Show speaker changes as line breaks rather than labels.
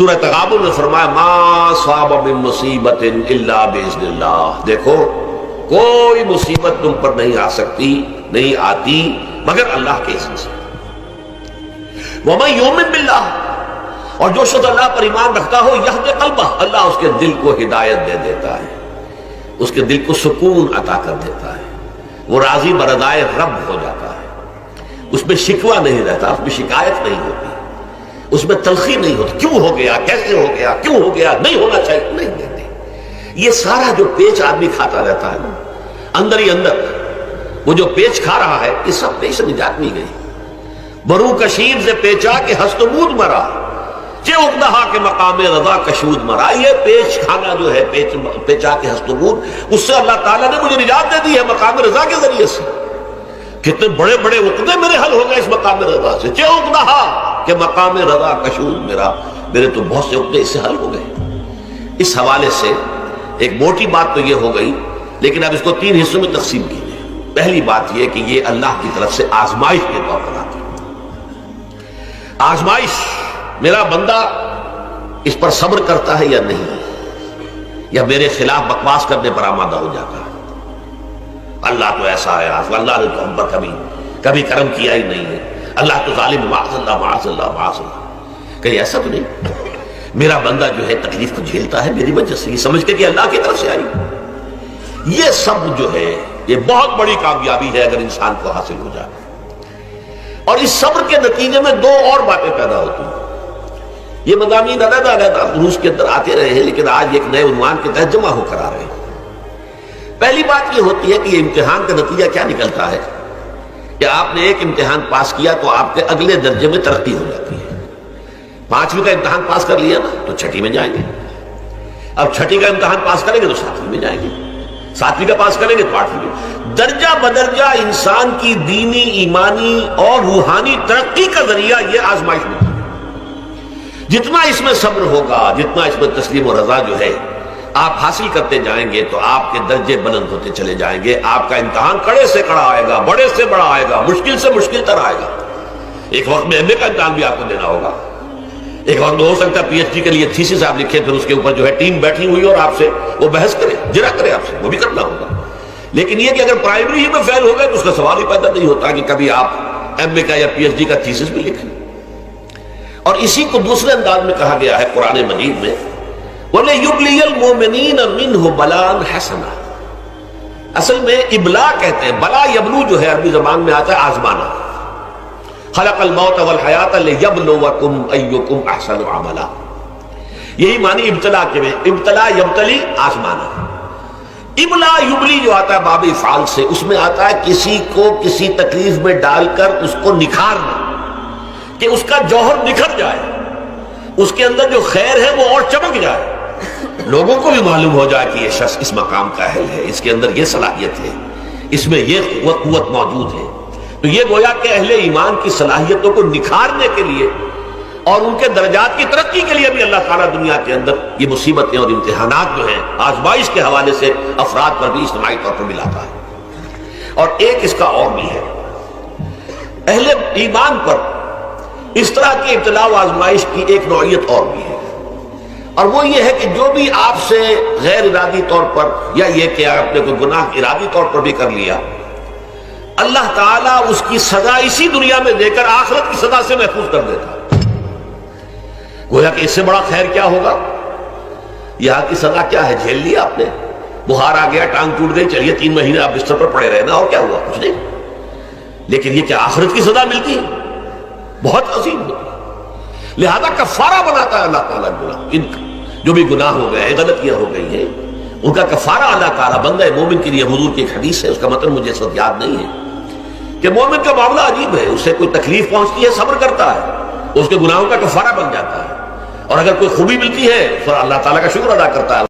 سورہ تغابن میں فرمایا ما صاب من مصیبت الا باذن اللہ، دیکھو کوئی مصیبت تم پر نہیں آ سکتی، نہیں آتی مگر اللہ کے اذن سے۔ ومن یؤمن باللہ، اور جو شخص اللہ پر ایمان رکھتا ہو یہد قلبہ، اللہ اس کے دل کو ہدایت دے دیتا ہے، اس کے دل کو سکون عطا کر دیتا ہے، وہ راضی برضائے رب ہو جاتا ہے، اس میں شکوہ نہیں رہتا، اس میں شکایت نہیں ہوتی، اس میں تلخی نہیں ہوتی، کیوں ہو گیا، کیسے ہو گیا، کیوں ہو گیا، نہیں ہونا چاہیے، نہیں دیتے۔ یہ سارا جو پیچ آدمی کھاتا رہتا ہے نا اندر ہی اندر، وہ جو پیچ کھا رہا ہے، یہ سب پیچ سے نجات نہیں گئی۔ برو کشید سے پیچا کے ہستمود مرا، چے اقدہا کے مقام رضا کشود مرا۔ یہ پیچ کھانا جو ہے، پیچا کے ہستمود، اس سے اللہ تعالیٰ نے مجھے نجات دے دی ہے مقام رضا کے ذریعے سے۔ کتنے بڑے بڑے عقدے میرے حل ہو گئے اس مقام رضا سے، چے اقدہا کہ مقام رضا کشود میرے تو بہت سے عقدے اس سے حل ہو گئے۔ اس حوالے سے ایک موٹی بات تو یہ ہو گئی، لیکن اب اس کو 3 حصوں میں تقسیم کیجیے۔ پہلی بات یہ کہ یہ اللہ کی طرف سے آزمائش کے طور پر آتی ہے۔ آزمائش، میرا بندہ اس پر صبر کرتا ہے یا نہیں، یا میرے خلاف بکواس کرنے پر آمادہ ہو جاتا ہے۔ اللہ تو ایسا ہے، اللہ نے تو ہم پر کبھی کرم کیا ہی نہیں ہے، اللہ تو ظالم، معاذ اللہ معاذ اللہ معاذ اللہ۔ کہیں ایسا تو نہیں، میرا بندہ جو ہے تکلیف کو جھیلتا ہے میری وجہ سے، یہ سمجھ کے کہ اللہ کی طرف سے آئی۔ یہ سب جو ہے یہ بہت بڑی کامیابی ہے اگر انسان کو حاصل ہو جائے۔ اور اس صبر کے نتیجے میں 2 اور باتیں پیدا ہوتی ہیں۔ یہ مضامین علیحدہ علیحدہ دروس کے اندر آتے رہے ہیں، لیکن آج ایک نئے عنوان کے تحت جمع ہو کر آ رہے ہیں۔ پہلی بات یہ ہوتی ہے کہ یہ امتحان کا نتیجہ کیا نکلتا ہے کہ آپ نے ایک امتحان پاس کیا تو آپ کے اگلے درجے میں ترقی ہو جاتی ہے۔ 5ویں کا امتحان پاس کر لیا نا تو 6ٹھی میں جائیں گے، اب 6ٹھی کا امتحان پاس کریں گے تو 7ویں میں جائیں گے، 7ویں کا پاس کریں گے تو 8ویں میں۔ درجہ بدرجہ انسان کی دینی، ایمانی اور روحانی ترقی کا ذریعہ یہ آزمائش ہوتی ہے۔ جتنا اس میں صبر ہوگا، جتنا اس میں تسلیم و رضا جو ہے آپ حاصل کرتے جائیں گے تو آپ کے درجے بلند ہوتے چلے جائیں گے۔ آپ کا امتحان کڑے سے کڑا آئے گا، بڑے سے بڑا آئے گا، مشکل سے مشکل تر آئے گا۔ ایک وقت میں MA کا امتحان بھی آپ کو دینا ہوگا، ایک وقت میں ہو سکتا ہے PhD کے لیے تھیسس آپ لکھیں، پھر اس کے اوپر جو ہے ٹیم بیٹھی ہوئی اور آپ سے وہ بحث کرے، جرا کرے آپ سے، وہ بھی کرنا ہوگا۔ لیکن یہ کہ اگر پرائمری ہی میں فیل ہو گئے تو اس کا سوال ہی پیدا نہیں ہوتا کہ کبھی آپ MA کا یا PhD کا تھیسس بھی لکھیں۔ اور اسی کو دوسرے انداز میں کہا گیا ہے قرآن مجید میں، وَلِيُبْلِيَ الْمُؤْمِنِينَ مِنْهُ بَلَاءً حَسَنًا۔ اصل میں ابلا کہتے ہیں، بلا یبلو جو ہے عربی زبان میں آتا ہے آزمانا۔ خلق الموت والحیات لیبلوکم ایکم احسن عملا، یہی معنی ابتلا کے میں، ابتلا یبتلی آزمانا۔ ابلا یبلی جو آتا ہے باب افعال سے، اس میں آتا ہے کسی کو کسی تکلیف میں ڈال کر اس کو نکھارنا، کہ اس کا جوہر نکھر جائے، اس کے اندر جو خیر ہے وہ اور چمک جائے، لوگوں کو بھی معلوم ہو جائے کہ یہ شخص اس مقام کا اہل ہے، اس کے اندر یہ صلاحیت ہے، اس میں یہ قوت موجود ہے۔ تو یہ گویا کہ اہل ایمان کی صلاحیتوں کو نکھارنے کے لیے اور ان کے درجات کی ترقی کے لیے بھی اللہ تعالیٰ دنیا کے اندر یہ مصیبتیں اور امتحانات جو ہیں آزمائش کے حوالے سے افراد پر بھی اجتماعی طور پر ملاتا ہے۔ اور ایک اس کا اور بھی ہے، اہل ایمان پر اس طرح کی ابتلا و آزمائش کی ایک نوعیت اور بھی ہے، اور وہ یہ ہے کہ جو بھی آپ سے غیر ارادی طور پر یا یہ کہ آپ نے کوئی گناہ ارادی طور پر بھی کر لیا، اللہ تعالیٰ اس کی سزا اسی دنیا میں دے کر آخرت کی سزا سے محفوظ کر دیتا۔ گویا کہ اس سے بڑا خیر کیا ہوگا؟ یہاں کی سزا کیا ہے؟ جھیل لیا آپ نے، بخار آ گیا، ٹانگ ٹوٹ گئی، چلیے 3 مہینے آپ بستر پر پڑے رہنا، اور کیا ہوا؟ کچھ نہیں۔ لیکن یہ کیا آخرت کی سزا ملتی ہے؟ بہت عظیم ہوتی ہے۔ لہذا کفارہ بناتا ہے اللہ تعالیٰ ان جو بھی گناہ ہو گئے ہیں، غلطیاں ہو گئی ہیں، ان کا کفارہ اللہ تعالیٰ بندہ مومن کے لیے، حضور کی ایک حدیث ہے، اس کا متن مجھے اس وقت یاد نہیں ہے، کہ مومن کا معاملہ عجیب ہے، اسے کوئی تکلیف پہنچتی ہے صبر کرتا ہے، اس کے گناہوں کا کفارہ بن جاتا ہے، اور اگر کوئی خوبی ملتی ہے تو اللہ تعالیٰ کا شکر ادا کرتا ہے۔